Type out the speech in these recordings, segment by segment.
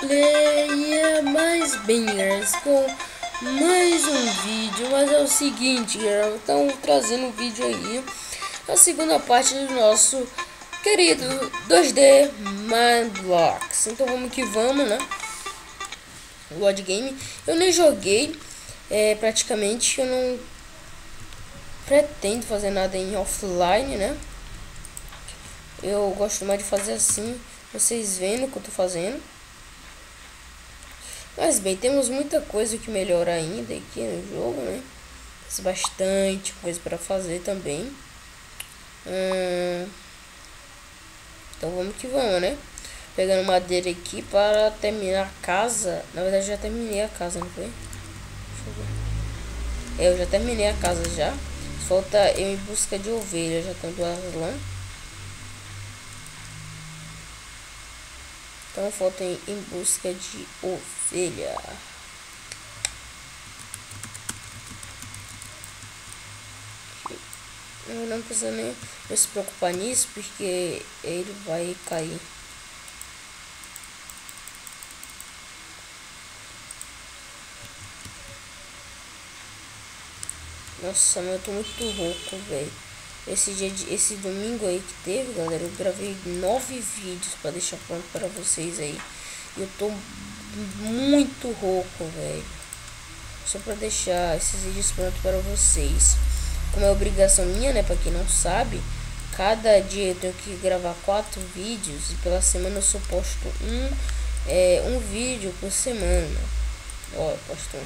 Player mais bangers com mais um vídeo, mas é o seguinte, galera, estão trazendo um vídeo aí, a segunda parte do nosso querido 2D Mindblocks. Então vamos que vamos, né? World Game, eu nem joguei, praticamente eu não pretendo fazer nada em offline, né? Eu gosto mais de fazer assim, vocês vendo o que eu tô fazendo. Mas bem, temos muita coisa que melhorar ainda aqui no jogo, né? Tem bastante coisa para fazer também. Então vamos que vamos, né? Pegando madeira aqui para terminar a casa. Na verdade já terminei a casa, não foi? Deixa eu ver. Eu já terminei a casa já. Falta eu em busca de ovelha. Já tenho 2 lá. Então falta em busca de ovelha. Eu não precisa nem se preocupar nisso, porque ele vai cair. Nossa, mas eu tô muito rouco, velho. Esse domingo aí que teve, galera, eu gravei 9 vídeos para deixar pronto para vocês aí. E eu tô muito rouco, velho. Só para deixar esses vídeos prontos para vocês. Como é obrigação minha, né, para quem não sabe, cada dia eu tenho que gravar 4 vídeos e pela semana eu só posto um vídeo por semana. Ó, eu posto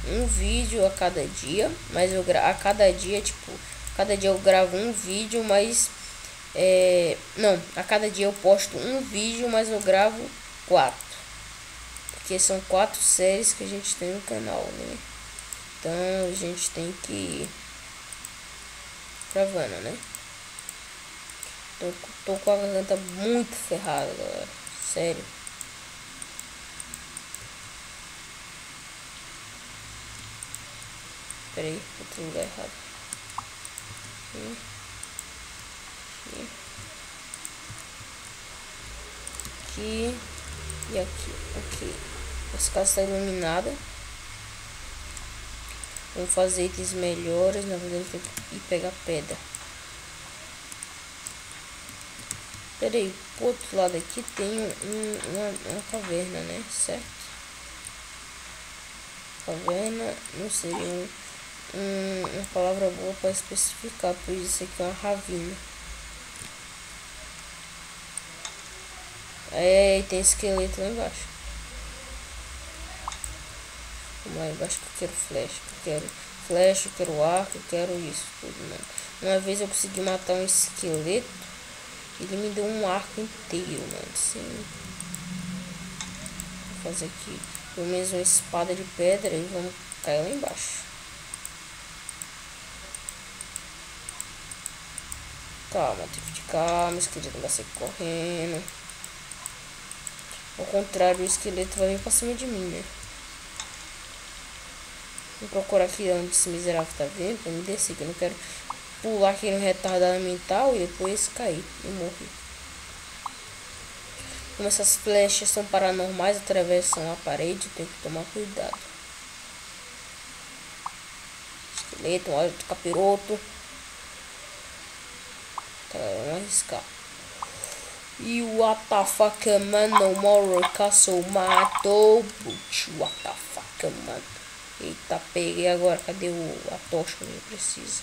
um vídeo a cada dia, mas a cada dia, tipo, cada dia eu gravo um vídeo, mas não, a cada dia eu posto um vídeo, mas eu gravo 4, porque são 4 séries que a gente tem no canal, né? Então a gente tem que ir gravando, né? Tô com a garganta muito ferrada, galera, sério. Peraí, outro lugar errado. Aqui e aqui. Ok. Essa casa está iluminada. Vamos fazer itens melhores. Na verdade, tem que ir pegar pedra. Peraí, pro outro lado aqui tem uma caverna, né? Certo? Caverna não seria uma palavra boa para especificar, por isso aqui é uma ravina. Tem esqueleto lá embaixo. Vamos lá embaixo que eu quero flecha. Eu quero arco, eu quero isso tudo, mano. Uma vez eu consegui matar um esqueleto. Ele me deu um arco inteiro, mano. Sim. Vou fazer aqui pelo menos uma espada de pedra e vamos cair lá embaixo. Calma, tem que ficar calma, o esqueleto não vai sair correndo. Ao contrário, o esqueleto vai vir pra cima de mim, né? Vou procurar aqui onde esse miserável tá vendo, pra me descer, que eu não quero pular aqui no retardado mental e depois cair e morrer. Como essas flechas são paranormais, atravessam a parede, tem que tomar cuidado. Esqueleto, olha de capiroto. Tá, vamos arriscar. E what the fuck, man, no more castle matou. What the fuck, man. Eita, peguei agora. Cadê a tocha que a gente precisa?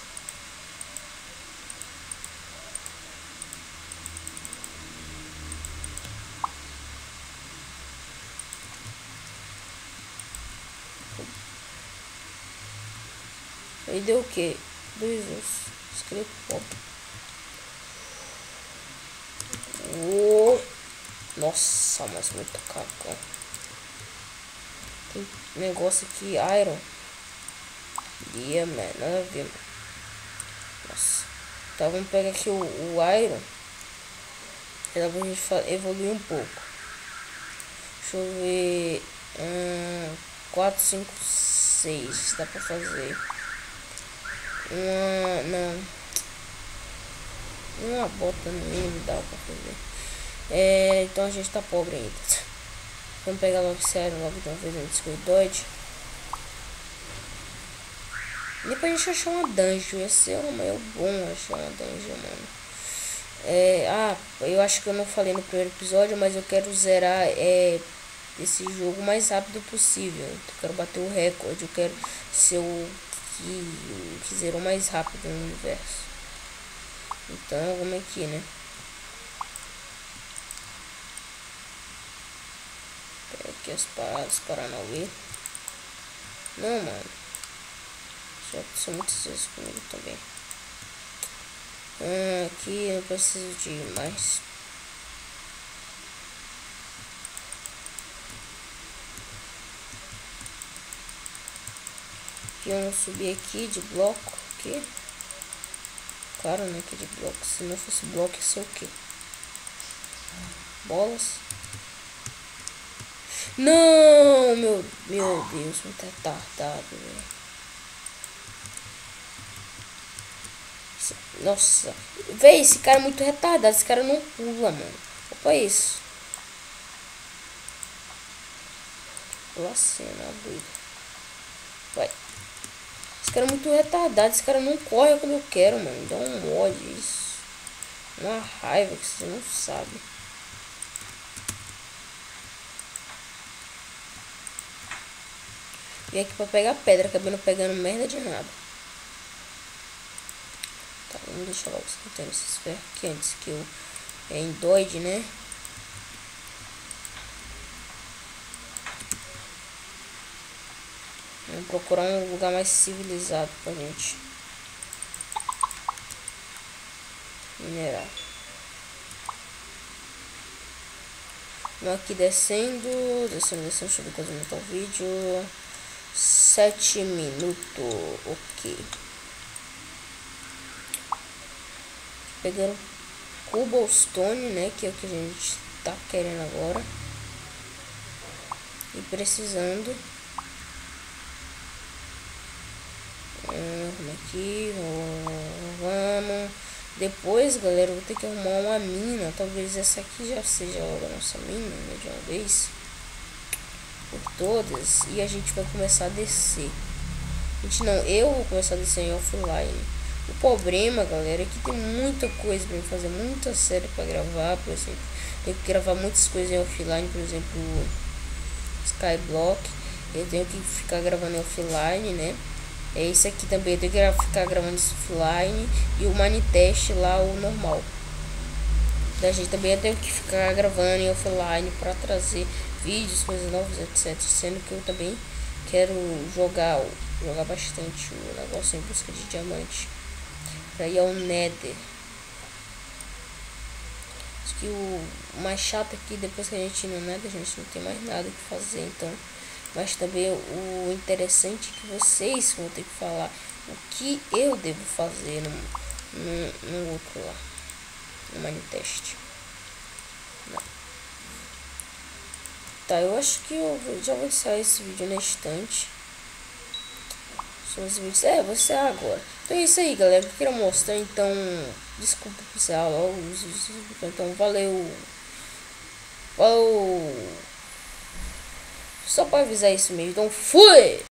Aí deu o que? 2 ossos. Esqueleto pobre. Nossa, mas muito cacão. Tem negócio aqui, iron. Man, nada a ver, mano. Nossa. Então vamos pegar aqui o iron. E dá pra gente evoluir um pouco. Deixa eu ver. 4, 5, 6. Dá pra fazer. Não. Uma bota nem dá pra fazer. Então a gente tá pobre ainda. Vamos pegar logo esse Iron logo de uma vez antes que eu doide. Depois a gente achar uma dungeon. Ia ser meio bom achar uma dungeon, mano. Eu acho que eu não falei no primeiro episódio, mas eu quero zerar esse jogo o mais rápido possível. Eu quero bater o recorde. Eu quero ser o que zerou mais rápido no universo. Então vamos aqui, né? Pega aqui as paradas, Paranauê. Não, mano. Já aconteceu muitas vezes comigo também. Aqui eu preciso de mais. Aqui eu não subi aqui de bloco. Aqui. Claro, né? Que de bloco. Se não fosse bloco, ia ser o quê? Bolas. Não, meu Deus, muito retardado, velho. Nossa, véi, esse cara é muito retardado. Esse cara não pula, mano. Opa, isso. Pula assim, né, doido. Vai. Esse cara é muito retardado. Esse cara não corre quando eu quero, mano. Dá um mod isso. Uma raiva que você não sabe. Vim aqui pra pegar pedra, acabei não pegando merda de nada. Tá, vamos deixar logo escutando esses ferros aqui antes que eu endoide, né? Vamos procurar um lugar mais civilizado pra gente minerar. Vamos aqui descendo. Deixa eu ver quanto minutos o vídeo. 7 minutos, ok. Pegando cobblestone, né? Que é o que a gente tá querendo agora. E precisando. Vamos aqui. Vamos. Depois, galera, eu vou ter que arrumar uma mina. Talvez essa aqui já seja logo a nossa mina, né? De uma vez. Por todas. E a gente vai começar a descer. Eu vou começar a descer em offline. O problema, galera, é que tem muita coisa pra fazer, muita série pra gravar, por exemplo. Tenho que gravar muitas coisas em offline, por exemplo, Skyblock. Eu tenho que ficar gravando em offline, né? É isso aqui também, eu tenho que ficar gravando offline. E o Minetest lá, o normal. Da gente também eu tenho que ficar gravando em offline pra trazer vídeos, coisas novas, etc. Sendo que eu também quero jogar bastante o negócio em busca de diamante. Pra ir ao Nether. Acho que o mais chato aqui, depois que a gente ir no Nether, a gente não tem mais nada que fazer, então. Mas também o interessante é que vocês vão ter que falar o que eu devo fazer no outro lá. No Minetest. Tá, eu acho que eu já vou encerrar esse vídeo na estante. São os vídeos. Você agora. Então é isso aí, galera. Eu queria mostrar. Então, desculpa pessoal. Então, valeu. Falou. Só pra avisar isso mesmo. Então, fui!